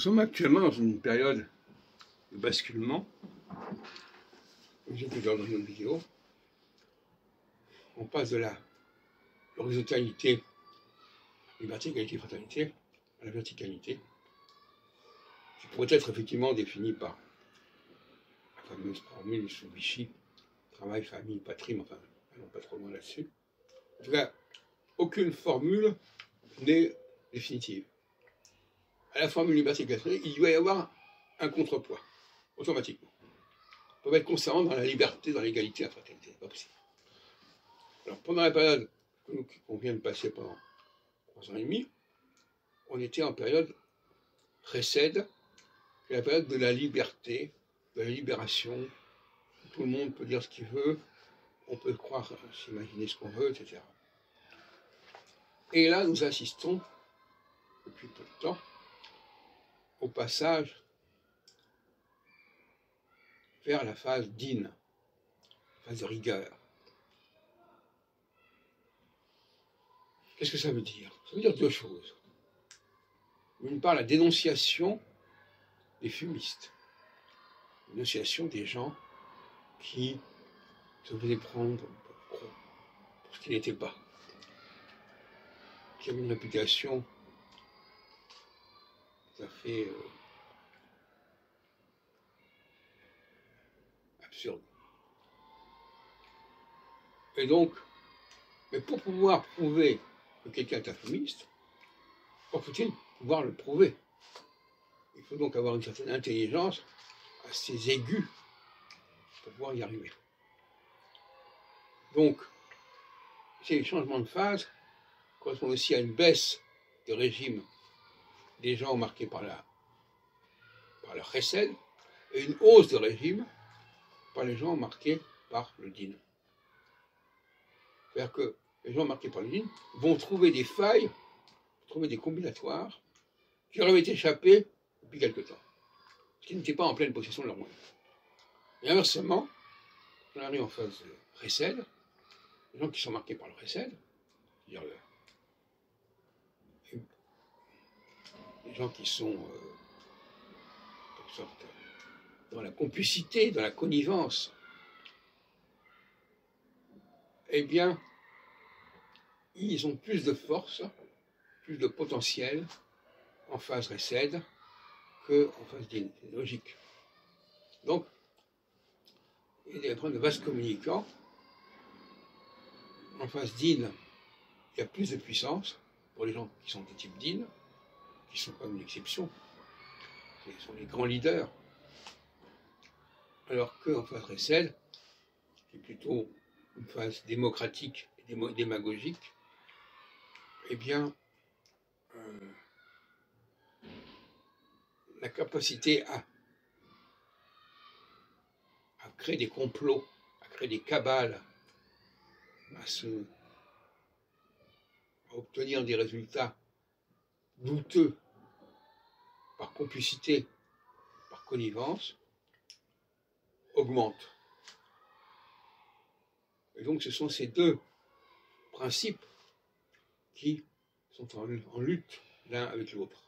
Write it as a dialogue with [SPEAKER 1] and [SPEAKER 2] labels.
[SPEAKER 1] Nous sommes actuellement dans une période de basculement. J'ai pu dire dans une autre vidéo. On passe de la horizontalité, liberté, égalité, fraternité, à la verticalité, qui pourrait être effectivement définie par la fameuse formule Mitsubishi, travail, famille, patrie, mais enfin, allons pas trop loin là-dessus. En tout cas, aucune formule n'est définitive. À la formule liberté, égalité, il doit y avoir un contrepoids, automatiquement. On peut pas être constamment dans la liberté, dans l'égalité, la fraternité, c'est pas possible. Alors, pendant la période qu'on vient de passer pendant 3 ans et demi, on était en période précède, c'est la période de la liberté, de la libération. Tout le monde peut dire ce qu'il veut, on peut croire, s'imaginer ce qu'on veut, etc. Et là, nous assistons, depuis peu de temps, au passage vers la phase d'In, phase de rigueur. Qu'est-ce que ça veut dire? Ça veut dire deux choses. D'une part, la dénonciation des fumistes, la dénonciation des gens qui se faisaient prendre pour ce qu'ils n'étaient pas, qui avaient une réputation tout à fait absurde. Et donc, mais pour pouvoir prouver que quelqu'un est un fumiste, encore faut-il pouvoir le prouver. Il faut donc avoir une certaine intelligence assez aiguë pour pouvoir y arriver. Donc, ces changements de phase correspondent aussi à une baisse de régime des gens marqués par leur chesed et une hausse de régime par les gens marqués par le din. C'est-à-dire que les gens marqués par le din vont trouver des failles, trouver des combinatoires qui leur avaient échappé depuis quelque temps, qui n'étaient pas en pleine possession de leurs moyens. Et inversement, on arrive en phase chesed, les gens qui sont marqués par le chesed, c'est-à-dire les gens qui sont en quelque sorte dans la complicité, dans la connivence, eh bien, ils ont plus de force, plus de potentiel en phase chesed qu'en phase din. C'est logique. Donc, il y a des problèmes de vases communicants. En phase din, il y a plus de puissance pour les gens qui sont de type din, qui sont comme une exception. Ce sont les grands leaders. Alors qu'en phase chesed, qui est plutôt une phase démocratique et démagogique, eh bien, la capacité à créer des complots, à créer des cabales, à obtenir des résultats douteux par complicité, par connivence, augmente. Et donc ce sont ces deux principes qui sont en lutte l'un avec l'autre.